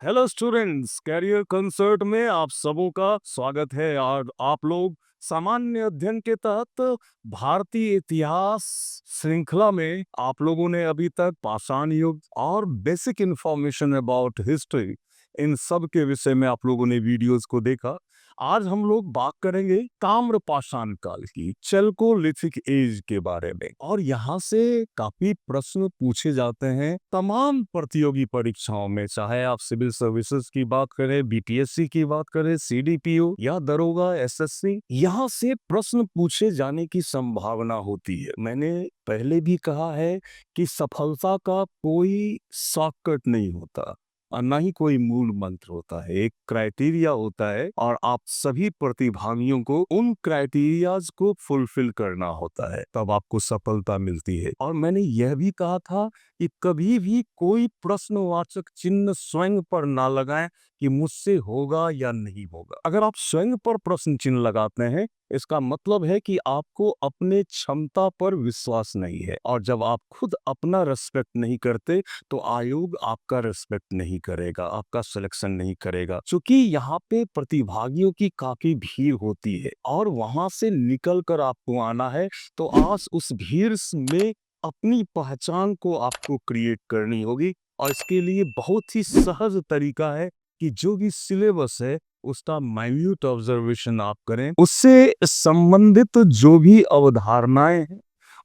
Hello students, career concert में आप सबों का स्वागत है। और आप लोग सामान्य अध्ययन के तहत भारतीय इतिहास श्रृंखला में आप लोगों ने अभी तक पाषाण युग और बेसिक इंफॉर्मेशन अबाउट हिस्ट्री, इन सब के विषय में आप लोगों ने वीडियोस को देखा। आज हम लोग बात करेंगे ताम्र पाषाण काल की, चेल्कोलिथिक एज के बारे में। और यहाँ से काफी प्रश्न पूछे जाते हैं तमाम प्रतियोगी परीक्षाओं में, चाहे आप सिविल सर्विसेज की बात करें, बीपीएससी की बात करें, सीडीपीओ या दरोगा, एसएससी। यहाँ से प्रश्न पूछे जाने की संभावना होती है। मैंने पहले भी कहा है कि सफलता का कोई शॉर्टकट नहीं होता और ना ही कोई मूल मंत्र होता है। एक क्राइटेरिया होता है और आप सभी प्रतिभागियों को उन क्राइटेरियाज को फुलफिल करना होता है, तब आपको सफलता मिलती है। और मैंने यह भी कहा था कि कभी भी कोई प्रश्नवाचक चिन्ह स्वयं पर ना लगाएं कि मुझसे होगा या नहीं होगा। अगर आप स्वयं पर प्रश्न चिन्ह लगाते हैं, इसका मतलब है कि आपको अपने क्षमता पर विश्वास नहीं है। और जब आप खुद अपना रेस्पेक्ट नहीं करते तो आयोग आपका रेस्पेक्ट नहीं करेगा, आपका सिलेक्शन नहीं करेगा। क्योंकि यहाँ पे प्रतिभागियों की काफी भीड़ होती है और वहां से निकल कर आपको आना है, तो आज उस भीड़ में अपनी पहचान को आपको क्रिएट करनी होगी। और इसके लिए बहुत ही सहज तरीका है कि जो भी सिलेबस है उसका माइन्यूट ऑब्जर्वेशन आप करें, उससे संबंधित जो भी अवधारणाएं हैं,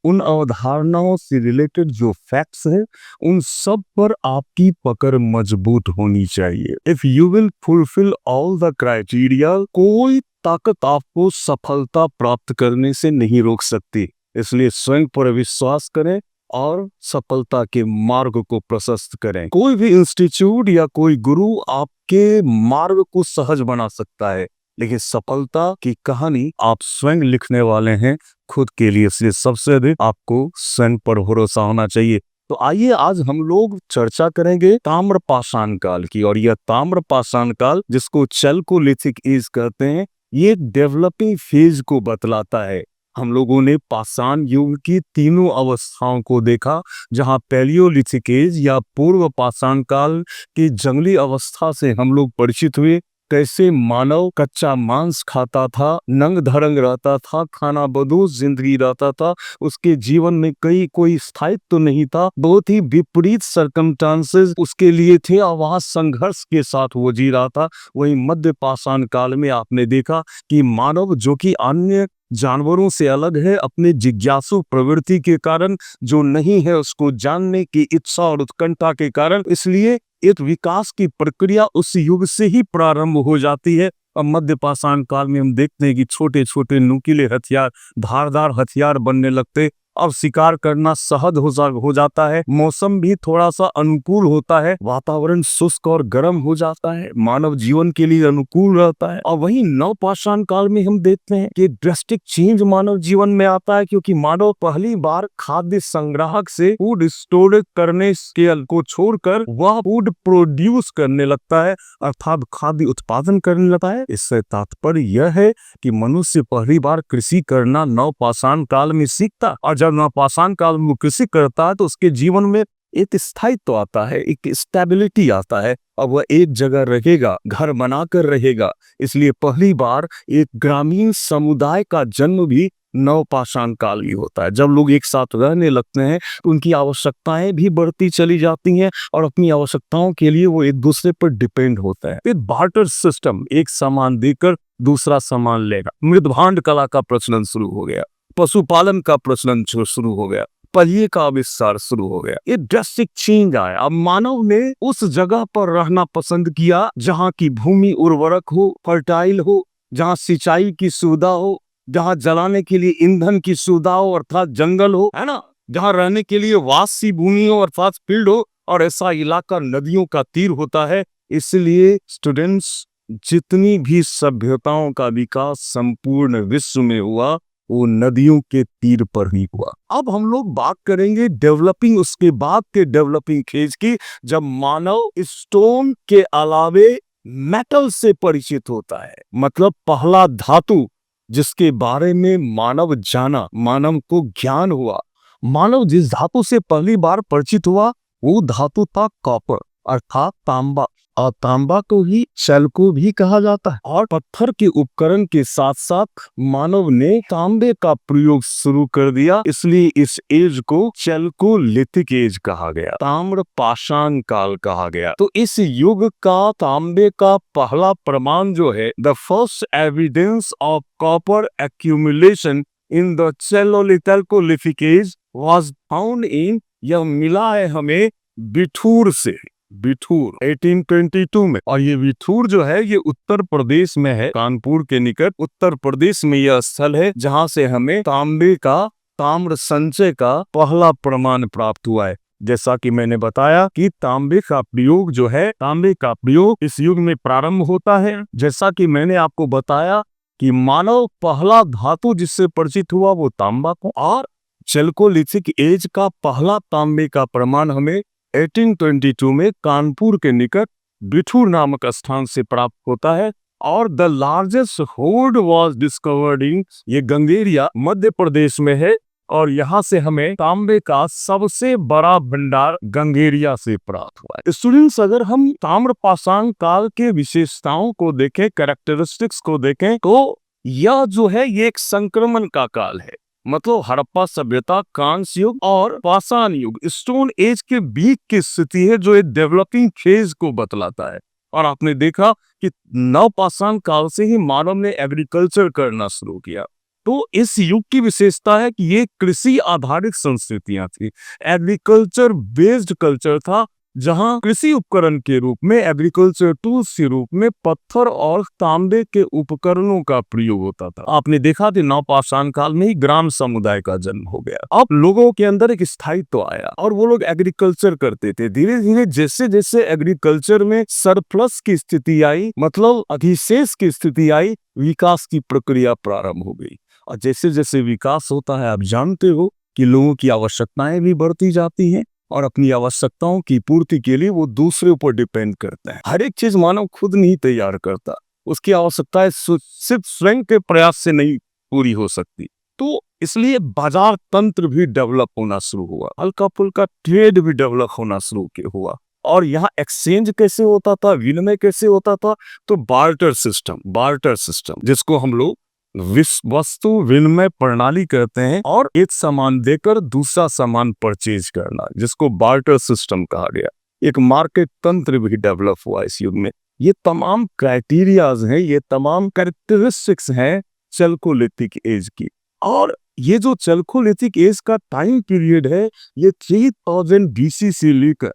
उन अवधारणाओं से रिलेटेड जो फैक्ट्स हैं, उन सब पर आपकी पकड़ मजबूत होनी चाहिए। If you will fulfil all the criteria, कोई ताकत आपको सफलता प्राप्त करने से नहीं रोक सकती। इसलिए स्वयं पर विश्वास करें और सफलता के मार्ग को प्रशस्त करें। कोई भी इंस्टीट्यूट या कोई गुरु आपके मार्ग को सहज बना सकता है, लेकिन सफलता की कहानी आप स्वयं लिखने वाले हैं खुद के लिए। इसलिए सबसे अधिक आपको स्वयं पर भरोसा होना चाहिए। तो आइए आज हम लोग चर्चा करेंगे ताम्र पाषाण काल की। और यह ताम्र पाषाण काल, जिसको चेल्कोलिथिक एज कहते हैं, ये डेवलपिंग फेज को बतलाता है। हम लोगों ने पाषाण युग की तीनों अवस्थाओं को देखा, जहां पैलियोलिथिक एज या पूर्व पाषाण काल की जंगली अवस्था से हम लोग परिचित हुए। कैसे मानव कच्चा मांस खाता था, नंग धड़ंग रहता था, खाना बदोश जिंदगी रहता था, उसके जीवन में कोई स्थायित्व तो नहीं था, बहुत ही विपरीत सर्कमस्टांसेस उसके लिए थे और वहां संघर्ष के साथ वो जी रहा था। वही मध्य पाषाण काल में आपने देखा कि मानव, जो कि अन्य जानवरों से अलग है, अपने जिज्ञासु प्रवृत्ति के कारण, जो नहीं है उसको जानने की इच्छा और उत्कंठा के कारण, इसलिए एक विकास की प्रक्रिया उस युग से ही प्रारंभ हो जाती है। और मध्य पाषाण काल में हम देखते हैं कि छोटे छोटे नुकीले हथियार, धारदार हथियार बनने लगते। अब शिकार करना सहज हो जाता है, मौसम भी थोड़ा सा अनुकूल होता है, वातावरण शुष्क और गर्म हो जाता है, मानव जीवन के लिए अनुकूल रहता है। और वहीं नवपाषाण काल में हम देखते हैं कि ड्रास्टिक चेंज मानव जीवन में आता है, क्योंकि मानव पहली बार खाद्य संग्राहक से फूड स्टोर करने को छोड़कर वह फूड प्रोड्यूस करने लगता है, अर्थात खाद्य उत्पादन करने लगता है। इससे तात्पर्य यह है कि मनुष्य पहली बार कृषि करना नवपाषाण काल में सीखता। और जब नवपाषाण काल में कृषि करता है तो उसके जीवन में एक स्थायित्व आता है, एक स्टेबिलिटी आता है, और वह एक जगह रहेगा, घर बनाकर रहेगा। इसलिए पहली बार एक ग्रामीण समुदाय का जन्म भी नवपाषाण काल ही होता है। जब लोग एक साथ रहने लगते हैं तो उनकी आवश्यकताएं भी बढ़ती चली जाती हैं और अपनी आवश्यकताओं के लिए वो एक दूसरे पर डिपेंड होता है। फिर बार्टर सिस्टम, एक सामान देकर दूसरा सामान लेगा। मृदभांड कला का प्रचलन शुरू हो गया, पशुपालन का प्रचलन शुरू हो गया, पहिए का आविष्कार शुरू हो गया। ये ड्रास्टिक चेंज आया। अब मानव ने उस जगह पर रहना पसंद किया जहां की भूमि उर्वरक हो, फर्टाइल हो, जहां सिंचाई की सुविधा हो, जहां जलाने के लिए ईंधन की सुविधा हो, अर्थात जंगल हो, है ना, जहां रहने के लिए वासी भूमि हो, अर्थात फील्ड हो, और ऐसा इलाका नदियों का तीर होता है। इसलिए स्टूडेंट्स, जितनी भी सभ्यताओं का विकास संपूर्ण विश्व में हुआ, वो नदियों के तीर पर ही हुआ। अब हम लोग बात करेंगे डेवलपिंग, उसके बाद के डेवलपिंग फेज की, जब मानव स्टोन के अलावे मेटल से परिचित होता है। मतलब पहला धातु जिसके बारे में मानव जाना, मानव को ज्ञान हुआ, मानव जिस धातु से पहली बार परिचित हुआ, वो धातु था कॉपर, अर्थात तांबा। और तांबा को ही चलको भी कहा जाता है। और पत्थर के उपकरण के साथ साथ मानव ने तांबे का प्रयोग शुरू कर दिया, इसलिए इस एज को चैल्कोलिथिक एज कहा गया, ताम्र पाषाण काल कहा गया। तो इस युग का तांबे का पहला प्रमाण जो है, the first evidence of copper accumulation in the chalcolithic age was found in, यह मिला है हमें बिठूर से, बिठूर 1822 में। और ये बिठूर जो है ये उत्तर प्रदेश में है, कानपुर के निकट उत्तर प्रदेश में यह स्थल है जहां से हमें तांबे का, ताम्र संचय का पहला प्रमाण प्राप्त हुआ है। जैसा कि मैंने बताया कि तांबे का प्रयोग जो है, तांबे का प्रयोग इस युग में प्रारंभ होता है। जैसा कि मैंने आपको बताया कि मानव पहला धातु जिससे परिचित हुआ वो तांबा को, और चैल्कोलिथिक एज का पहला तांबे का प्रमाण हमें 1822 में कानपुर के निकट बिठूर नामक स्थान से प्राप्त होता है। और the largest horde was discovered in, ये गंगेरिया मध्य प्रदेश में है, और यहाँ से हमें तांबे का सबसे बड़ा भंडार गंगेरिया से प्राप्त हुआ है। स्टूडेंट्स, अगर हम ताम्र पाषाण काल के विशेषताओं को देखें, कैरेक्टरिस्टिक्स को देखें, तो यह जो है ये एक संक्रमण का काल है। मतलब हड़प्पा सभ्यता, कांस्य युग और पाषाण युग, स्टोन एज के बीच की स्थिति है जो एक डेवलपिंग फेज को बतलाता है। और आपने देखा कि नवपाषाण काल से ही मानव ने एग्रीकल्चर करना शुरू किया। तो इस युग की विशेषता है कि ये कृषि आधारित संस्कृतियां थी, एग्रीकल्चर बेस्ड कल्चर था, जहां कृषि उपकरण के रूप में, एग्रीकल्चर टूल्स के रूप में पत्थर और तांबे के उपकरणों का प्रयोग होता था। आपने देखा कि नवपाषाण काल में ही ग्राम समुदाय का जन्म हो गया। अब लोगों के अंदर एक स्थायित्व आया और वो लोग एग्रीकल्चर करते थे। धीरे धीरे जैसे जैसे एग्रीकल्चर में सरप्लस की स्थिति आई, मतलब अधिशेष की स्थिति आई, विकास की प्रक्रिया प्रारंभ हो गई। और जैसे जैसे विकास होता है, आप जानते हो कि लोगों की आवश्यकताएं भी बढ़ती जाती हैं, और अपनी आवश्यकताओं की पूर्ति के लिए वो दूसरे ऊपर डिपेंड करते हैं। हर एक चीज मानव खुद नहीं तैयार करता, उसकी आवश्यकताएं सिर्फ स्वयं के प्रयास से नहीं पूरी हो सकती। तो इसलिए बाजार तंत्र भी डेवलप होना शुरू हुआ, हल्का फुल्का ट्रेड भी डेवलप होना शुरू हुआ। और यहाँ एक्सचेंज कैसे होता था, विनिमय कैसे होता था, तो बार्टर सिस्टम जिसको हम लोग वस्तु विनिमय प्रणाली कहते हैं, और एक सामान देकर दूसरा सामान परचेज करना, जिसको बार्टर सिस्टम कहा गया। एक मार्केट तंत्र भी डेवलप हुआ इस युग में। ये तमाम क्राइटेरियाज हैं, ये तमाम कैरेक्टरिस्टिक्स हैं चैल्कोलिथिक एज की। और ये जो चैल्कोलिथिक एज का टाइम पीरियड है, ये 3000 BC से लेकर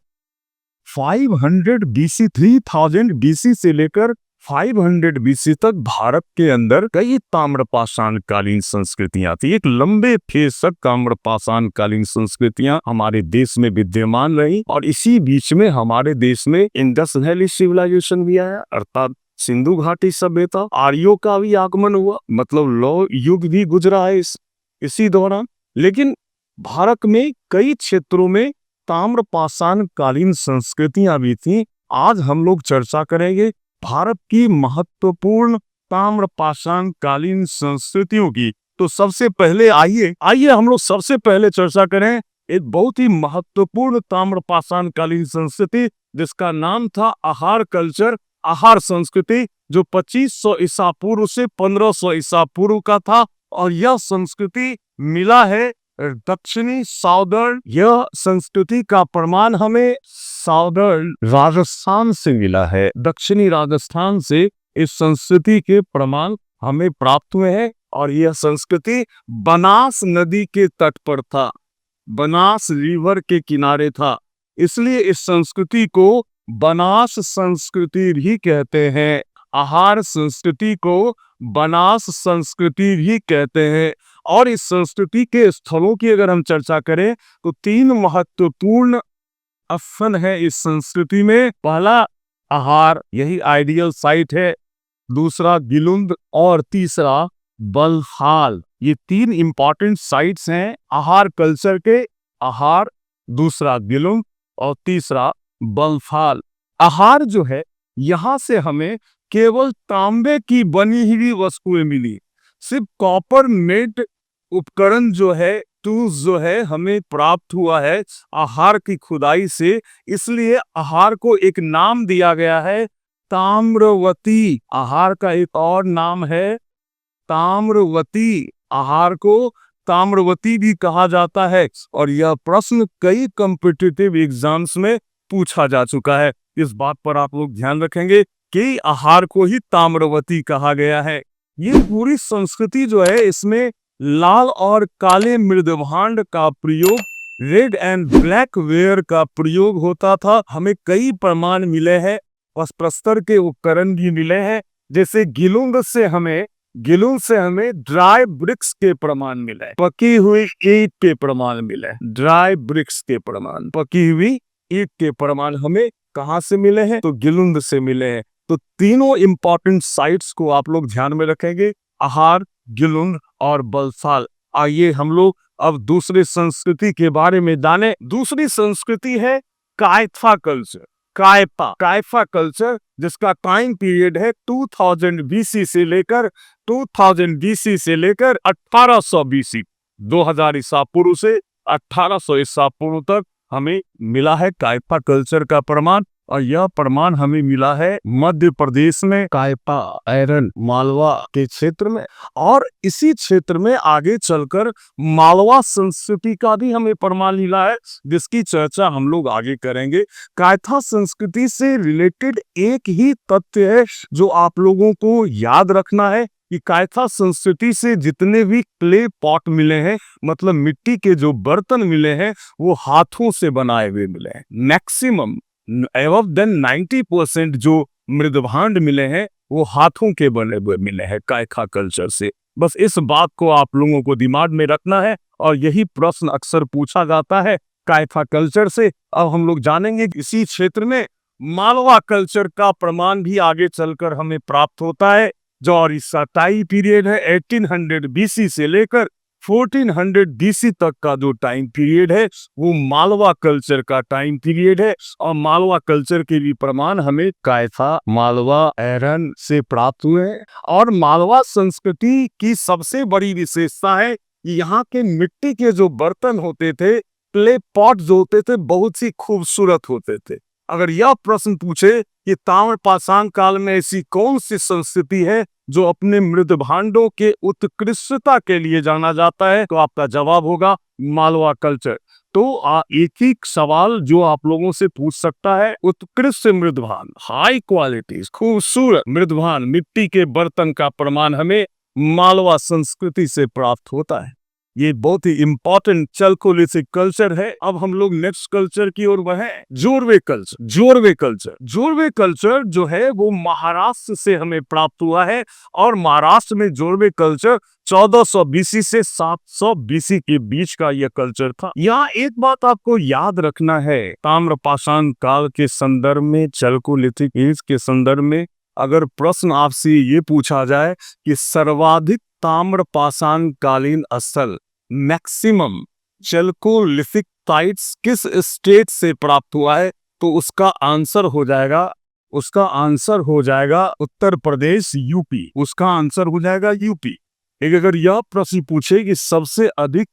500 BC, 3000 BC से लेकर 500 BC तक भारत के अंदर कई ताम्रपाषाण कालीन संस्कृतियां थी। एक लंबे फेज तक ताम्रपाषाण कालीन संस्कृतियां हमारे देश में विद्यमान रही, और इसी बीच में हमारे देश में इंडस वैली सिविलाइजेशन भी आया, अर्थात सिंधु घाटी सभ्यता, आर्यों का भी आगमन हुआ, मतलब लौ युग भी गुजरा है इसी दौरान। लेकिन भारत में कई क्षेत्रों में ताम्रपाषाण कालीन संस्कृतियां भी थी। आज हम लोग चर्चा करेंगे भारत की महत्वपूर्ण ताम्रपाषाण कालीन संस्कृतियों की। तो सबसे पहले आइए हम लोग सबसे पहले चर्चा करें एक बहुत ही महत्वपूर्ण ताम्रपाषाण कालीन संस्कृति, जिसका नाम था आहार कल्चर, आहार संस्कृति, जो 2500 ईसा पूर्व से 1500 ईसा पूर्व का था। और यह संस्कृति मिला है दक्षिणी साउदर्न, यह संस्कृति का प्रमाण हमें साउदर्न राजस्थान से मिला है। दक्षिणी राजस्थान से इस संस्कृति के प्रमाण हमें प्राप्त हुए हैं। और यह संस्कृति बनास नदी के तट पर था, बनास रिवर के किनारे था, इसलिए इस संस्कृति को बनास संस्कृति भी कहते हैं। आहार संस्कृति को बनास संस्कृति भी कहते हैं। और इस संस्कृति के स्थलों की अगर हम चर्चा करें तो 3 महत्वपूर्ण स्थल है इस संस्कृति में। पहला आहार, यही आइडियल साइट है, दूसरा गिलुंद, और तीसरा बलहाल। ये 3 इंपॉर्टेंट साइट्स हैं आहार कल्चर के, आहार, दूसरा गिलुंद और तीसरा बलहाल। आहार जो है, यहां से हमें केवल तांबे की बनी हुई वस्तुएं मिली, सिर्फ कॉपर मेड उपकरण जो है टूल्स जो है हमें प्राप्त हुआ है आहार की खुदाई से, इसलिए आहार को एक नाम दिया गया है ताम्रवती। आहार का एक और नाम है ताम्रवती। आहार को ताम्रवती भी कहा जाता है और यह प्रश्न कई कॉम्पिटिटिव एग्जाम्स में पूछा जा चुका है। इस बात पर आप लोग ध्यान रखेंगे कि आहार को ही ताम्रवती कहा गया है। ये पूरी संस्कृति जो है इसमें लाल और काले मृदभांड का प्रयोग, रेड एंड ब्लैक वेयर का प्रयोग होता था। हमें कई प्रमाण मिले हैं, प्रस्तर के उपकरण भी मिले हैं, जैसे गिलुंद से हमें ड्राई ब्रिक्स के प्रमाण मिले, पकी हुई ईंट के प्रमाण मिले। ड्राई ब्रिक्स के प्रमाण, पकी हुई ईंट के प्रमाण हमें कहां से मिले हैं? तो गिलुंद से मिले हैं। तो तीनों इंपॉर्टेंट साइट्स को आप लोग ध्यान में रखेंगे, आहार, गिलुंद और बलसाल। आइए हम लोग अब दूसरी संस्कृति के बारे में जाने। दूसरी संस्कृति है कायथा कल्चर। कायफा कल्चर, जिसका टाइम पीरियड है 2000 बीसी से लेकर 1800 बीसी, 2000 ईसा पूर्व से 1800 ईसा पूर्व तक हमें मिला है कायपा कल्चर का प्रमाण। और यह प्रमाण हमें मिला है मध्य प्रदेश में कायपा ऐरन मालवा के क्षेत्र में। और इसी क्षेत्र में आगे चलकर मालवा संस्कृति का भी हमें प्रमाण मिला है, जिसकी चर्चा हम लोग आगे करेंगे। कायथा संस्कृति से रिलेटेड एक ही तथ्य है जो आप लोगों को याद रखना है कि कायथा संस्कृति से जितने भी क्ले पॉट मिले हैं, मतलब मिट्टी के जो बर्तन मिले हैं, वो हाथों से बनाए हुए मिले हैं। मैक्सिमम एबव देन 90% जो मृदभांड मिले हैं वो हाथों के बने हुए मिले हैं कायथा कल्चर से। बस इस बात को आप लोगों को दिमाग में रखना है और यही प्रश्न अक्सर पूछा जाता है कायथा कल्चर से। अब हम लोग जानेंगे कि इसी क्षेत्र में मालवा कल्चर का प्रमाण भी आगे चलकर हमें प्राप्त होता है, जो और इसका टाइम पीरियड है 1800 बीसी से लेकर 1400 बीसी तक का जो टाइम पीरियड है वो मालवा कल्चर का टाइम पीरियड है। और मालवा कल्चर के भी प्रमाण हमें कायथा, मालवा, ऐरन से प्राप्त हुए हैं। और मालवा संस्कृति की सबसे बड़ी विशेषता है कि यहाँ के मिट्टी के जो बर्तन होते थे, क्ले पॉट जो होते थे, बहुत ही खूबसूरत होते थे। अगर यह प्रश्न पूछे कि ताम्रपाषाण काल में ऐसी कौन सी संस्कृति है जो अपने मृद भांडों के उत्कृष्टता के लिए जाना जाता है, तो आपका जवाब होगा मालवा कल्चर। तो एक ही सवाल जो आप लोगों से पूछ सकता है, उत्कृष्ट मृदभांड, हाई क्वालिटी, खूबसूरत मृदभांड, मिट्टी के बर्तन का प्रमाण हमें मालवा संस्कृति से प्राप्त होता है। ये बहुत ही इंपॉर्टेंट चल्कोलिथिक कल्चर है। अब हम लोग नेक्स्ट कल्चर की ओर बढ़े, जोरवे कल्चर। जोरवे कल्चर जो है वो महाराष्ट्र से हमें प्राप्त हुआ है और महाराष्ट्र में जोरवे कल्चर 1400 बीसी से 700 बीसी के बीच का यह कल्चर था। यहाँ एक बात आपको याद रखना है, ताम्रपाषाण काल के संदर्भ में, चल्कोलिथिक एज के संदर्भ में अगर प्रश्न आपसे ये पूछा जाए कि सर्वाधिक ताम्रपाषाण कालीन स्थल, मैक्सिमम चल्कोलिथिक साइट्स किस स्टेट से प्राप्त हुआ है, तो उसका आंसर हो जाएगा उत्तर प्रदेश, यूपी। उसका आंसर हो जाएगा यूपी। एक अगर यह प्रश्न पूछे कि सबसे अधिक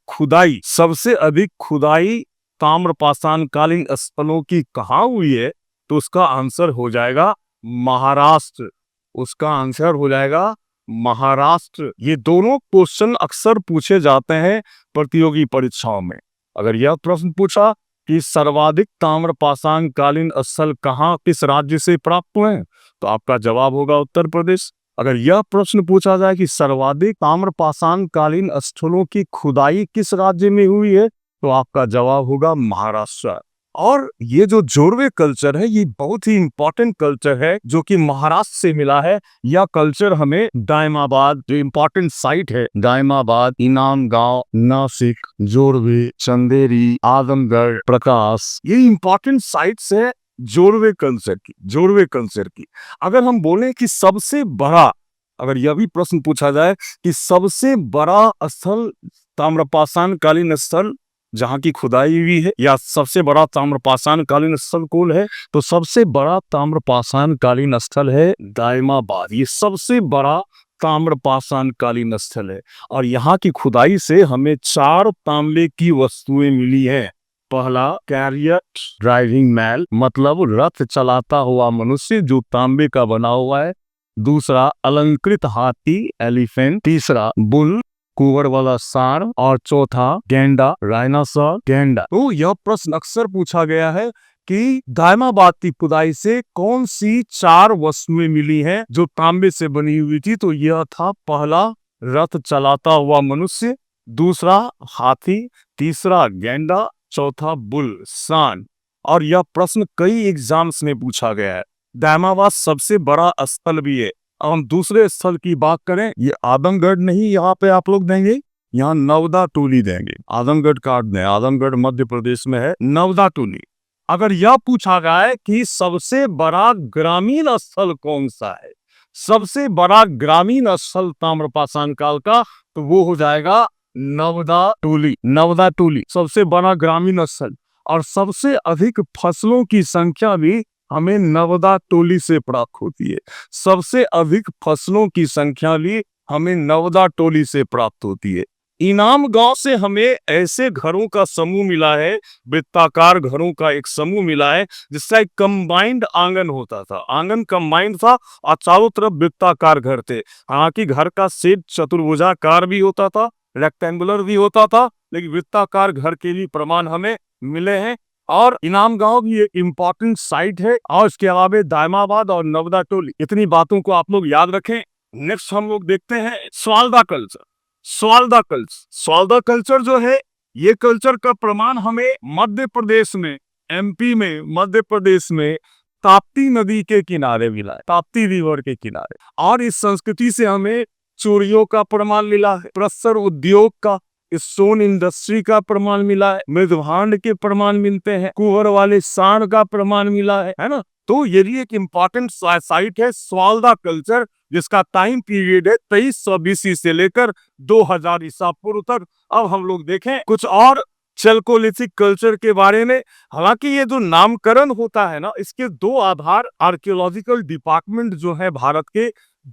खुदाई ताम्रपाषाण कालीन स्थलों की कहाँ हुई है, तो उसका आंसर हो जाएगा महाराष्ट्र। उसका आंसर हो जाएगा महाराष्ट्र। ये दोनों क्वेश्चन अक्सर पूछे जाते हैं प्रतियोगी परीक्षाओं में। अगर यह प्रश्न पूछा कि सर्वाधिक ताम्रपाषाण कालीन स्थल कहाँ, किस राज्य से प्राप्त हुए हैं, तो आपका जवाब होगा उत्तर प्रदेश। अगर यह प्रश्न पूछा जाए कि सर्वाधिक ताम्रपाषाण कालीन स्थलों की खुदाई किस राज्य में हुई है, तो आपका जवाब होगा महाराष्ट्र। और ये जो जोरवे कल्चर है, ये बहुत ही इंपॉर्टेंट कल्चर है जो कि महाराष्ट्र से मिला है। यह कल्चर हमें दायमाबाद, जो इंपॉर्टेंट साइट है, दायमाबाद, इनाम गांव, नासिक, जोरवे, चंदेरी, आजमगढ़, प्रकाश, ये इंपॉर्टेंट साइट्स है जोरवे कल्चर की। अगर हम बोले कि सबसे बड़ा, अगर यह भी प्रश्न पूछा जाए कि सबसे बड़ा स्थल, ताम्रपाषाण कालीन स्थल जहाँ की खुदाई हुई है, या सबसे बड़ा ताम्रपाषाण कालीन स्थल कौन है, तो सबसे बड़ा ताम्रपाषाण कालीन स्थल है दायमाबाद। ये सबसे बड़ा ताम्रपाषाण कालीन स्थल है और यहाँ की खुदाई से हमें 4 तांबे की वस्तुएं मिली हैं। पहला कैरियट ड्राइविंग मैन, मतलब रथ चलाता हुआ मनुष्य जो तांबे का बना हुआ है। दूसरा अलंकृत हाथी एलिफेंट। तीसरा बुल कुंवर वाला सांड और चौथा गेंडा राइनासोर गेंडा। तो यह प्रश्न अक्सर पूछा गया है कि दायमाबाद की खुदाई से कौन सी 4 वस्तुएं मिली हैं जो तांबे से बनी हुई थी। तो यह था पहला रथ चलाता हुआ मनुष्य, दूसरा हाथी, तीसरा गेंडा, चौथा बुल सांड। और यह प्रश्न कई एग्जाम्स में पूछा गया है। दायमाबाद सबसे बड़ा स्थल भी है। अब हम दूसरे स्थल की बात करें, ये आदमगढ़ नहीं, यहाँ पे आप लोग देंगे, यहाँ नवदा टोली देंगे। आदमगढ़ काट दें, आदमगढ़ मध्य प्रदेश में है, नवदा टोली। अगर यह पूछा गया है कि सबसे बड़ा ग्रामीण स्थल कौन सा है, सबसे बड़ा ग्रामीण स्थल ताम्रपाषाण काल का, तो वो हो जाएगा नवदा टोली। नवदा टोली सबसे बड़ा ग्रामीण स्थल और सबसे अधिक फसलों की संख्या भी हमें नवदा टोली से प्राप्त होती है। सबसे अधिक फसलों की संख्या भी हमें नवदा टोली से प्राप्त होती है। इनाम गांव से हमें ऐसे घरों का समूह मिला है, वृत्ताकार घरों का एक समूह मिला है जिसका एक कंबाइंड आंगन होता था। आंगन कंबाइंड था और चारों तरफ वृत्ताकार घर थे। हालांकि घर का शेड चतुर्भुजाकार भी होता था, रेक्टेंगुलर भी होता था, लेकिन वृत्ताकार घर के भी प्रमाण हमें मिले हैं। और इनाम गांव भी एक इम्पोर्टेंट साइट है। और इसके अलावा दायमाबाद और नवदा टोली, इतनी बातों को आप लोग याद रखें। नेक्स्ट हम लोग देखते हैं स्वालदा कल्चर। स्वालदा कल्चर, स्वालदा कल्चर जो है, ये कल्चर का प्रमाण हमें मध्य प्रदेश में, एमपी में, मध्य प्रदेश में ताप्ती नदी के किनारे मिला है, ताप्ती रिवर के किनारे। और इस संस्कृति से हमें चूड़ियों का प्रमाण मिला है, प्रस्तर उद्योग का, स्टोन इंडस्ट्री का प्रमाण मिला है, मृदभांड के प्रमाण मिलते हैं, कुंवर वाले सांड का प्रमाण मिला है ना। तो ये भी एक इम्पोर्टेंट साइट है स्वालदा कल्चर, जिसका टाइम पीरियड है 2300 BC से लेकर 2000 ईसा पूर्व तक। अब हम लोग देखें कुछ और चलकोलिथिक कल्चर के बारे में। हालांकि ये जो नामकरण होता है ना, इसके 2 आधार आर्कियोलॉजिकल डिपार्टमेंट जो है भारत के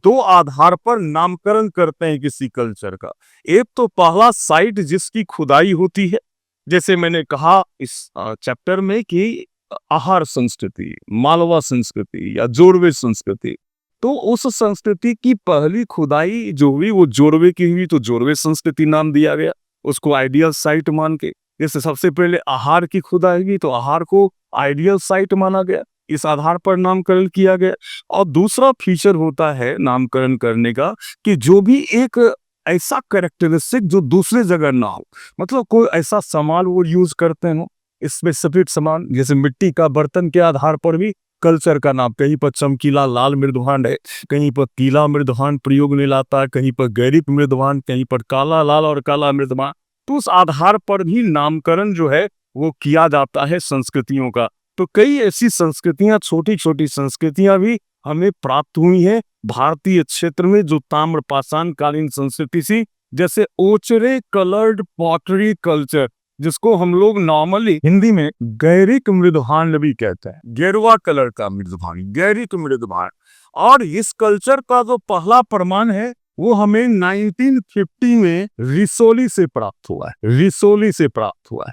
2 आधार पर नामकरण करते हैं किसी कल्चर का। एक तो पहला साइट जिसकी खुदाई होती है, जैसे मैंने कहा इस चैप्टर में कि आहार संस्कृति, मालवा संस्कृति या जोरवे संस्कृति। तो उस संस्कृति की पहली खुदाई जो हुई वो जोरवे की हुई, तो जोरवे संस्कृति नाम दिया गया उसको, आइडियल साइट मान के। जैसे सबसे पहले आहार की खुदाई हुई तो आहार को आइडियल साइट माना गया, इस आधार पर नामकरण किया गया। और दूसरा फीचर होता है नामकरण करने का कि जो भी एक ऐसा कैरेक्टरिस्टिक जो दूसरे जगह ना हो, मतलब कोई ऐसा सामान वो यूज करते हो, स्पेसिफिक सामान, जैसे मिट्टी का बर्तन के आधार पर भी कल्चर का नाम, कहीं पर चमकीला लाल मृदभांड है, कहीं पर पीला मृदभांड प्रयोग में लाता है, कहीं पर गैरिक मृदभांड, कहीं पर काला लाल और काला मृदभांड। तो उस आधार पर भी नामकरण जो है वो किया जाता है संस्कृतियों का। तो कई ऐसी संस्कृतियां, छोटी छोटी संस्कृतियां भी हमें प्राप्त हुई हैं भारतीय क्षेत्र में जो ताम्रपाषाण कालीन संस्कृति थी। जैसे ओचरे कलर्ड पॉटरी कल्चर, जिसको हम लोग नॉर्मली हिंदी में गैरिक मृदभांड भी कहते हैं, गेरुआ कलर का मृदभांड, गैरिक मृदभांड। और इस कल्चर का जो पहला प्रमाण है वो हमें 1950 में रिसोली से प्राप्त हुआ है, रिसोली से प्राप्त हुआ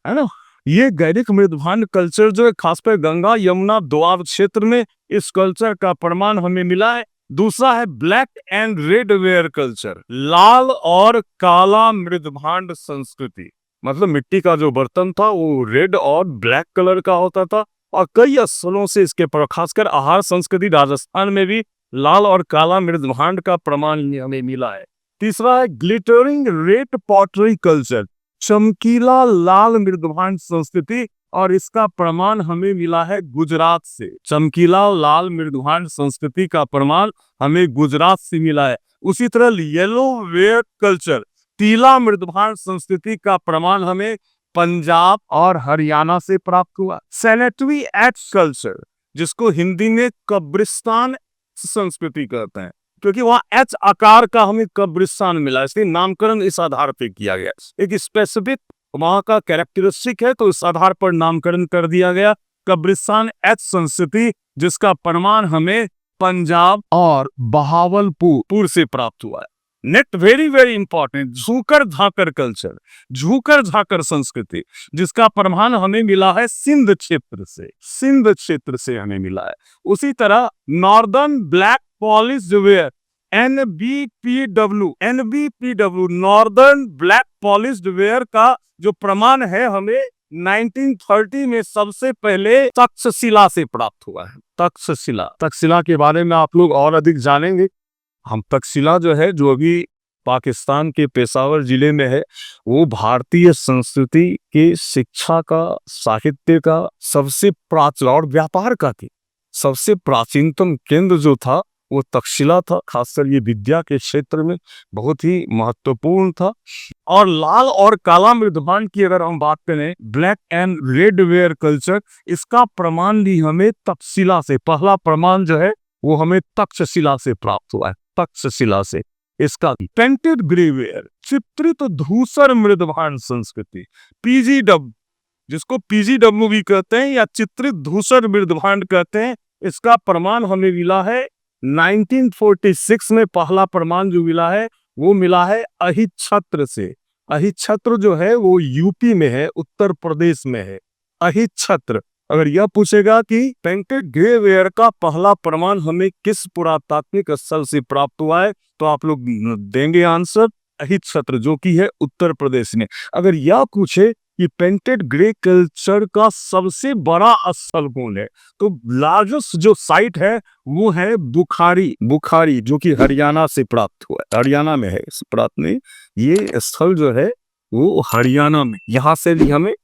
है ना। ये गैरिक मृदभांड कल्चर जो है खासकर गंगा यमुना दोआब क्षेत्र में इस कल्चर का प्रमाण हमें मिला है। दूसरा है black and red ware culture, लाल और काला मृदभांड संस्कृति। मतलब मिट्टी का जो बर्तन था वो रेड और ब्लैक कलर का होता था। और कई स्थलों से इसके खासकर आहार संस्कृति राजस्थान में भी लाल और काला मृदभांड का प्रमाण हमें मिला है। तीसरा है ग्लिटरिंग रेड पॉटरी कल्चर, चमकीला लाल मृदभांड संस्कृति, और इसका प्रमाण हमें मिला है गुजरात से। चमकीला लाल मृदभांड संस्कृति का प्रमाण हमें गुजरात से मिला है। उसी तरह येलो वेयर कल्चर, पीला मृदभांड संस्कृति का प्रमाण हमें पंजाब और हरियाणा से प्राप्त हुआ। सैनिटरी एच कल्चर, जिसको हिंदी में कब्रिस्तान संस्कृति कहते हैं, क्योंकि वहां एच आकार का हमें कब्रिस्तान मिला, इसलिए नामकरण इस आधार पर किया गया। एक स्पेसिफिक वहां का कैरेक्टरिस्टिक है तो इस आधार पर नामकरण कर दिया गया कब्रिस्तान एच संस्कृति, जिसका प्रमाण हमें पंजाब और बहावलपुर से प्राप्त हुआ है। Next very very important, Jhukar झाकर culture, Jhukar Jhakar संस्कृति, जिसका प्रमाण हमें मिला है सिंध क्षेत्र से हमें मिला है। उसी तरह northern black polished where, NBPW northern black polished where का जो प्रमाण है हमें 1930 में सबसे पहले तक्षशिला से प्राप्त हुआ है। तक्षशिला के बारे में आप लोग और अधिक जानेंगे। हम तक्षशिला जो है, जो अभी पाकिस्तान के पेशावर जिले में है, वो भारतीय संस्कृति के शिक्षा का, साहित्य का सबसे प्राचीन और व्यापार का सबसे प्राचीनतम केंद्र जो था वो तक्षशिला था। खासकर ये विद्या के क्षेत्र में बहुत ही महत्वपूर्ण था। और लाल और काला मृदभांड की अगर हम बात करें, black and red ware culture, इसका प्रमाण भी हमें तक्षशिला से, पहला प्रमाण जो है वो हमें तक्षशिला से प्राप्त हुआ है, तक्षशिला से। इसका पेंटेड ग्रे वेयर, चित्रित धूसर मृदभांड संस्कृति, PGW, जिसको PGW भी कहते हैं या चित्रित धूसर मृदभांड कहते हैं, इसका प्रमाण हमें मिला है 1946 में। पहला प्रमाण जो मिला है वो मिला है अहिच्छत्र से। अहिच्छत्र जो है वो यूपी में है, उत्तर प्रदेश में है। अहिच्छत्र, अगर यह पूछेगा कि पेंटेड ग्रे वेयर का पहला प्रमाण हमें किस पुरातात्विक स्थल से प्राप्त हुआ है, तो आप लोग देंगे आंसर अहिच्छत्र, जो कि है उत्तर प्रदेश में। अगर यह पूछे कि पेंटेड ग्रे कल्चर का सबसे बड़ा स्थल कौन है, तो लार्जेस्ट जो साइट है वो है बुखारी, जो कि हरियाणा से प्राप्त हुआ है। हरियाणा में है इस प्राप्त में, ये स्थल जो है वो हरियाणा में, यहाँ से भी हमें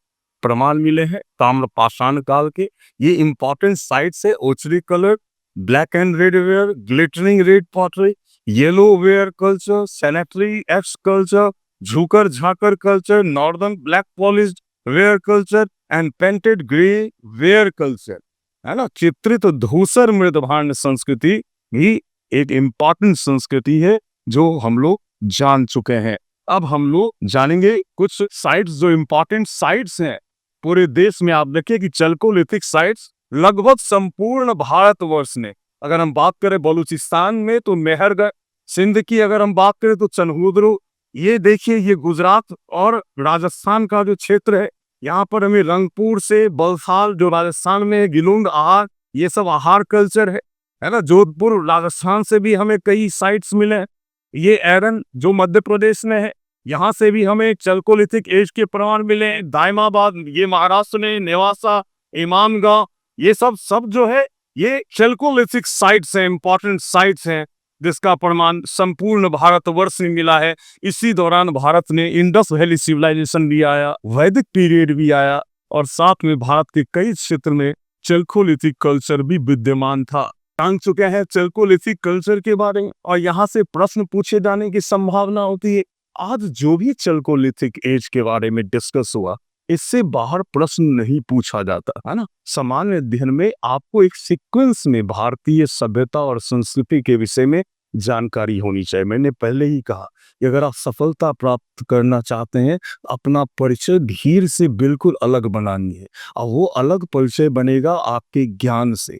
प्रमाण मिले हैं ताम्रपाषाण काल के। ये इंपॉर्टेंट साइट्स है। Ochre colour, black and red ware, glittering red pottery, yellow ware culture, cemetery X culture, Jhukar झाकर culture, northern black polished ware culture and painted grey ware culture, है ना। चित्रित धूसर मृदभांड संस्कृति भी एक इंपॉर्टेंट संस्कृति है जो हम लोग जान चुके हैं। अब हम लोग जानेंगे कुछ साइट्स जो इंपॉर्टेंट साइट्स हैं पूरे देश में। आप देखिए कि चल्कोलिथिक साइट्स लगभग संपूर्ण भारतवर्ष में, अगर हम बात करें बलूचिस्तान में तो मेहरगढ़, सिंध की अगर हम बात करें तो चनहुद्रू, ये देखिए ये गुजरात और राजस्थान का जो क्षेत्र है, यहाँ पर हमें रंगपुर से बलसाल जो राजस्थान में, गिलुंग आहार, ये सब आहार कल्चर है ना। जोधपुर राजस्थान से भी हमें कई साइट्स मिले हैं। ये एरन जो मध्य प्रदेश में है, यहाँ से भी हमें चल्कोलिथिक एज के प्रमाण मिले हैं। दायमाबाद ये महाराष्ट्र में, नेवासा, इमामगांव, ये सब जो है ये चल्कोलिथिक साइट्स हैं, इंपॉर्टेंट साइट्स हैं, जिसका प्रमाण संपूर्ण भारतवर्ष में मिला है। इसी दौरान भारत ने इंडस वैली सिविलाइजेशन भी आया, वैदिक पीरियड भी आया, और साथ में भारत के कई क्षेत्र में चल्कोलिथिक कल्चर भी विद्यमान था। जान चुके हैं चल्कोलिथिक कल्चर के बारे में, और यहाँ से प्रश्न पूछे जाने की संभावना होती है। आज जो भी चल्कोलिथिक एज के बारे में डिस्कस हुआ, इससे बाहर प्रश्न नहीं पूछा जाता, है ना। सामान्य अध्ययन में आपको एक सीक्वेंस में भारतीय सभ्यता और संस्कृति के विषय में जानकारी होनी चाहिए। मैंने पहले ही कहा कि अगर आप सफलता प्राप्त करना चाहते हैं, अपना परिचय धीरे से बिल्कुल अलग बनानी है, और वो अलग परिचय बनेगा आपके ज्ञान से,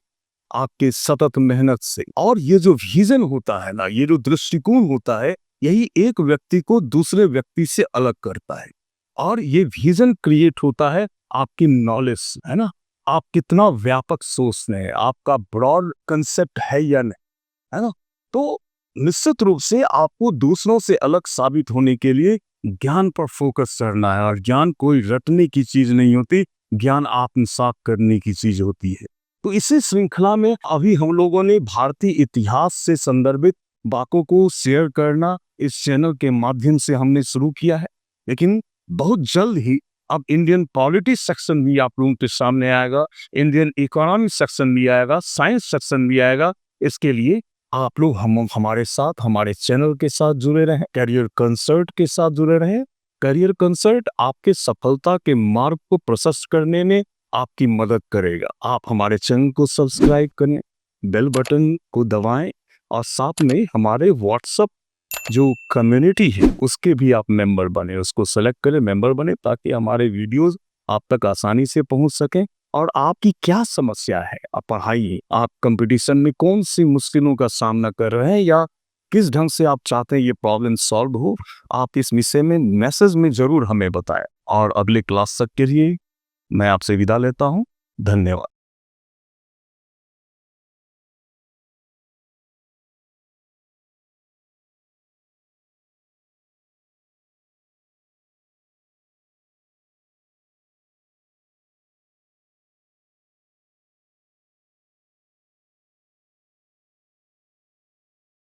आपके सतत मेहनत से। और ये जो विजन होता है ना, ये जो दृष्टिकोण होता है, यही एक व्यक्ति को दूसरे व्यक्ति से अलग करता है। और ये विजन क्रिएट होता है आपकी नॉलेज, है ना। आप कितना व्यापक सोचते हैं, आपका ब्रॉड कंसेप्ट है या नहीं, है ना। तो निश्चित रूप से आपको दूसरों से अलग साबित होने के लिए ज्ञान पर फोकस करना है, और ज्ञान कोई रटने की चीज नहीं होती, ज्ञान आत्मसात करने की चीज होती है। तो इसी श्रृंखला में अभी हम लोगों ने भारतीय इतिहास से संदर्भित बातों को शेयर करना इस चैनल के माध्यम से हमने शुरू किया है, लेकिन बहुत जल्द ही अब इंडियन पॉलिटी सेक्शन भी आप लोगों के सामने आएगा, इंडियन इकोनॉमी सेक्शन भी आएगा, साइंस सेक्शन भी आएगा। इसके लिए आप लोग हमारे साथ, हमारे चैनल के साथ जुड़े रहें, करियर कंसर्ट के साथ जुड़े रहें। करियर कंसर्ट आपके सफलता के मार्ग को प्रशस्त करने में आपकी मदद करेगा। आप हमारे चैनल को सब्सक्राइब करें, बेल बटन को दबाएं, और साथ में हमारे व्हाट्सएप जो कम्युनिटी है उसके भी आप मेंबर बने, उसको सेलेक्ट करें, मेंबर बने, ताकि हमारे वीडियोस आप तक आसानी से पहुंच सकें। और आपकी क्या समस्या है आप पढ़ाइए। आप कंपटीशन में कौन सी मुश्किलों का सामना कर रहे हैं या किस ढंग से आप चाहते हैं ये प्रॉब्लम सॉल्व हो, आप इस विषय में मैसेज में ज़रूर हमें बताएं। और अगले क्लास तक के लिए मैं आपसे विदा लेता हूँ। धन्यवाद।